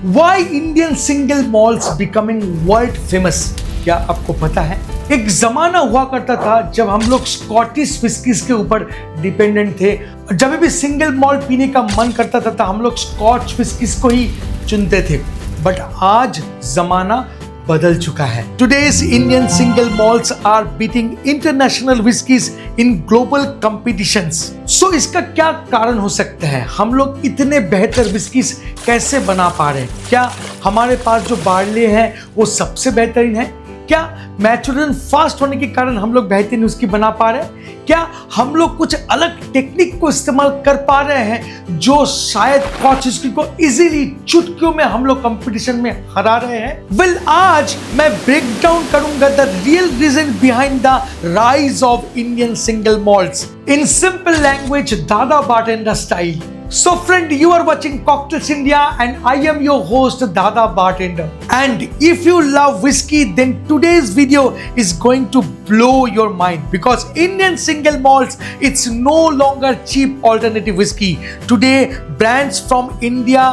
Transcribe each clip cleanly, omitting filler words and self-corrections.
Why Indian single malts becoming world famous? क्या आपको पता है? एक जमाना हुआ करता था जब हम लोग स्कॉटिश विस्कीज के ऊपर डिपेंडेंट थे। जब भी सिंगल मॉल्ट पीने का मन करता था हम लोग स्कॉच विस्कीज को ही चुनते थे। बट आज जमाना बदल चुका है। Today's Indian single malts are beating international whiskies in global competitions. So इसका क्या कारण हो सकता है? हम लोग इतने बेहतर विस्कीज कैसे बना पा रहे हैं? क्या हमारे पास जो बार्ले है वो सबसे बेहतरीन है? क्या मैचुरेशन फास्ट होने के कारण हम लोग बेहतरीन विस्की बना पा रहे हैं? क्या हम लोग कुछ अलग टेक्निक को इस्तेमाल कर पा रहे हैं जो शायद स्कॉच विस्की को इजीली चुटकियों में हम लोग कंपटीशन में हरा रहे हैं? वेल, आज मैं ब्रेक डाउन करूंगा the real reason behind the rise of Indian single malts in simple language, दादा bartender style. So friend, you are watching Cocktails India and I am your host Dada Bartender. And if you love whiskey, then today's video is going to blow your mind because Indian single malts, it's no longer cheap alternative whiskey. Today, brands from India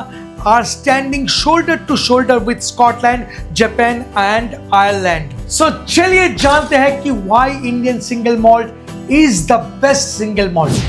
are standing shoulder to shoulder with Scotland, Japan and Ireland. So चलिए जानते हैं कि why Indian single malt is the best single malt.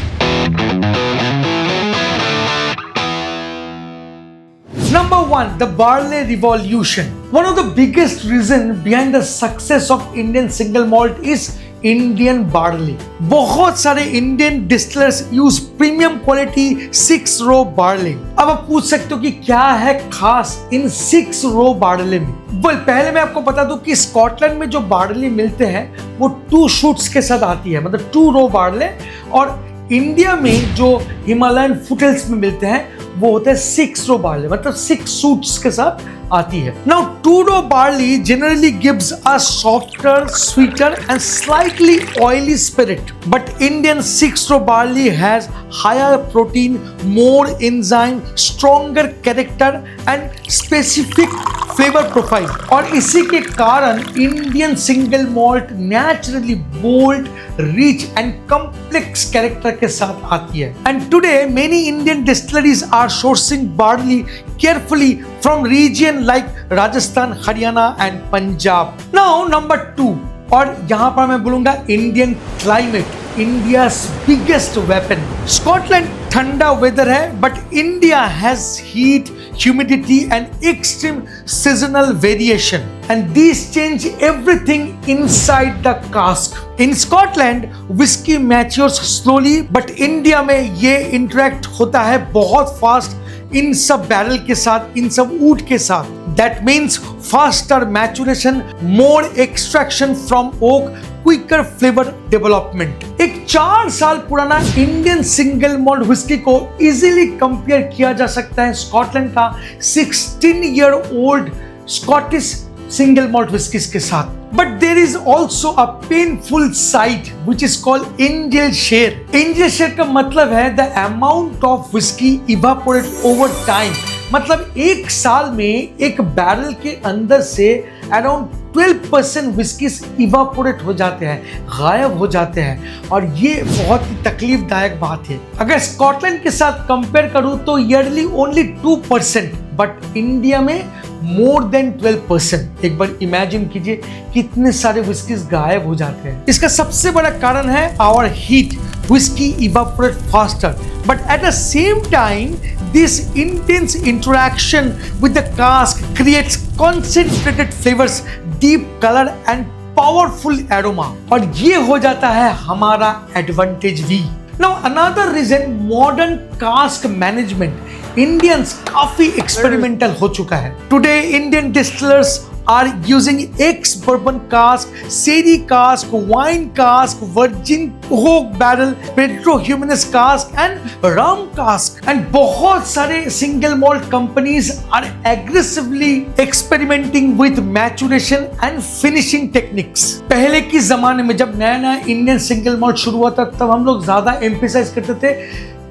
Number one, the barley revolution. One of the biggest reasons behind the success of Indian single malt is Indian barley. बहुत सारे Indian distillers use premium quality 6-row barley. अब आप पूछ सकते हो कि क्या है खास इन 6-row barley में? पहले मैं आपको बता दूं कि स्कॉटलैंड में जो बार्ले मिलते हैं वो 2 शूट्स के साथ आती है, मतलब 2-row barley, और इंडिया में जो हिमालयन फुटहिल्स में मिलते हैं वो होता है 6-row barley, मतलब 6 शूट्स के साथ आती है। Now 2-row barley generally gives a softer, sweeter and slightly oily spirit, but Indian 6-row barley has higher protein, more enzyme, stronger character and specific flavor profile, और इसी के कारण Indian single malt naturally bold, rich and complex character के साथ आती है। And today many Indian distilleries are sourcing barley carefully from region like Rajasthan, Haryana and Punjab. Now number 2, और यहां पर मैं बोलूंगा Indian climate, India biggest weapon. Scotland ठंडा वेदर है but India has heat, humidity and extreme seasonal variation and these change everything inside the cask. In Scotland, whiskey matures slowly, but India में ये interact होता है बहुत fast इन सब barrel के साथ, इन सब वुड के साथ। That means faster maturation, more extraction from oak, quicker flavor development. एक 4 साल पुराना इंडियन सिंगल मॉल्ट व्हिस्की को इजीली कंपेयर किया जा सकता है स्कॉटलैंड का 16-year-old Scottish single malt whiskies के साथ। But there is also a painful side which is called angel share. Angel share का मतलब है the amount of whiskey evaporate over time. मतलब एक साल में एक बैरल के अंदर से अराउंड 12% विस्कीज इवापोरेट हो जाते हैं, गायब हो जाते हैं, और ये बहुत ही तकलीफदायक बात है। अगर स्कॉटलैंड के साथ कंपेयर करूं तो ईयरली ओनली 2%, बट इंडिया में मोर देन 12%। एक बार इमेजिन कीजिए कितने सारे विस्कीज गायब हो जाते हैं। इसका सबसे बड़ा कारण है our heat, whiskey evaporate faster, but at the same time this intense interaction with the cask creates concentrated flavors, deep color and powerful aroma, और ये हो जाता है हमारा एडवांटेज भी। Now another reason, modern cask management. Indians काफी experimental हो चुका है। Today Indian distillers are using ex-bourbon cask, sherry cask, wine cask, virgin oak barrel, Pedro Jimenez cask and rum cask. And बहुत सारे single malt companies are aggressively experimenting with maturation and finishing techniques. पहले के जमाने में जब नया नया Indian single malt शुरू हुआ था तब हम लोग ज्यादा एम्फेसाइज करते थे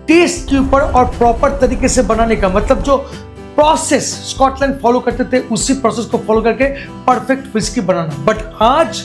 टेस्ट के ऊपर और प्रॉपर तरीके से बनाने का, मतलब जो प्रोसेस स्कॉटलैंड फॉलो करते थे उसी प्रोसेस को फॉलो करके परफेक्ट विस्की बनाना। बट आज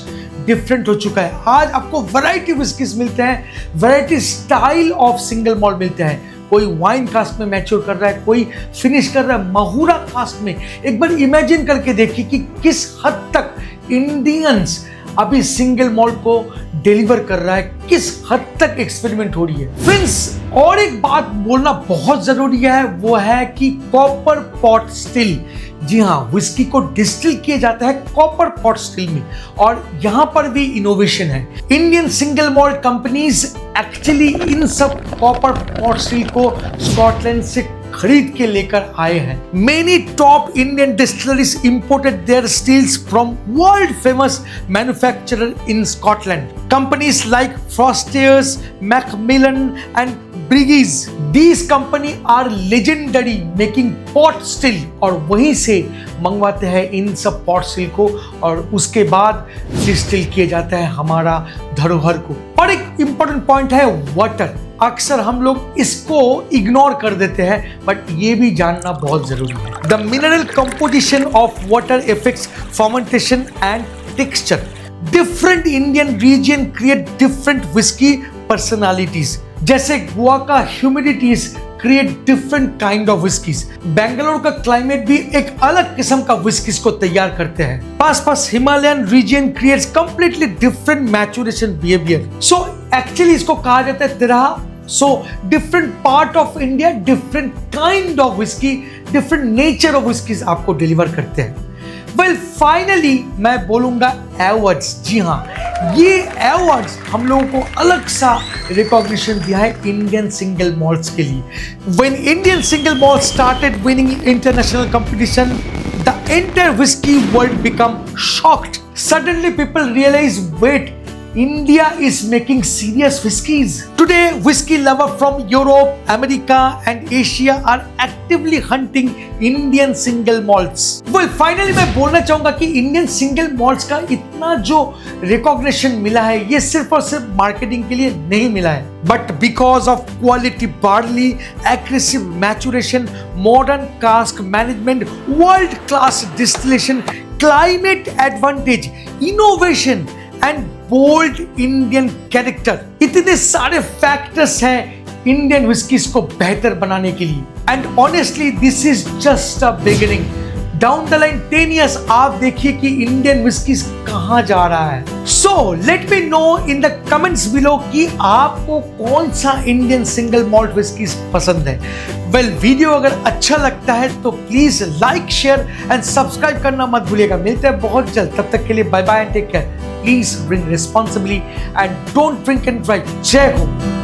डिफरेंट हो चुका है। आज आपको वैरायटी विस्कीज मिलते हैं, variety style of single malt मिलते हैं। कोई वाइन कास्ट में मैच्योर कर रहा है, कोई फिनिश कर रहा है महुरा कास्ट में। एक बार इमेजिन करके देखिए कि किस हद तक इंडियंस अभी सिंगल मॉल्ट को डिलीवर कर रहा है, किस हद तक एक्सपेरिमेंट हो रही है। फ्रेंड्स, और एक बात बोलना बहुत जरूरी है, वो है कि कॉपर पॉट स्टिल। जी हाँ, विस्की को डिस्टिल किया जाता है कॉपर पॉट स्टिल में, और यहां पर भी इनोवेशन है। Indian single malt companies actually in सब कॉपर पॉट स्टिल को स्कॉटलैंड से खरीद के लेकर आए हैं। Many top Indian distilleries imported their stills from world famous manufacturer in Scotland. Companies like Frosters, Macmillan and Briggs. These company are legendary making pot still, और वहीं से मंगवाते हैं इन सब pot still को, और उसके बाद डिस्टिल किया जाता है हमारा धरोहर को। और एक इंपॉर्टेंट पॉइंट है वाटर। अक्सर हम लोग इसको इग्नोर कर देते हैं, बट ये भी जानना बहुत जरूरी है। The mineral composition of water effects fermentation and texture. Different Indian region create different whisky personalities. जैसे गोवा का humidities create different kind of whiskies. Bangalore का क्लाइमेट भी एक अलग किस्म का विस्कीज को तैयार करते हैं। पास Himalayan region creates completely different maturation behaviour. So actually इसको कहा जाता है तिरहा। So different part of India, different kind of whiskey, different nature of whiskies आपको डिलीवर करते हैं। Well, finally मैं बोलूंगा awards। जी हाँ, ये awards हम लोगों को अलग सा recognition दिया है Indian single malts के लिए। When Indian single malts started winning international competition, the entire whiskey world become shocked. Suddenly people realize, wait, India is making serious whiskies. Today, whiskey lovers from Europe, America and Asia are actively hunting Indian single malts. Well, finally मैं बोलना चाहूंगा कि Indian single malts का इतना जो recognition मिला है, ये सिर्फ और सिर्फ मार्केटिंग के लिए नहीं मिला है, but because of quality barley, aggressive maturation, modern cask management, world-class distillation, climate advantage, innovation and bold Indian character. इतने सारे फैक्टर्स हैं इंडियन विस्कीज को बेहतर बनाने के लिए। And honestly this is just a beginning. Down the line 10 years आप देखिए कि इंडियन विस्कीज कहां जा रहा है। So let me know in the comments below कि आपको कौन सा इंडियन सिंगल मॉल्ट विस्कीज पसंद है। वेल, वीडियो अगर अच्छा लगता है तो please like, share and subscribe करना मत भूलिएगा। मिलते हैं बहुत जल्द, तब तक के लिए bye bye and take care. Please drink responsibly and don't drink and drive. Jai Ho.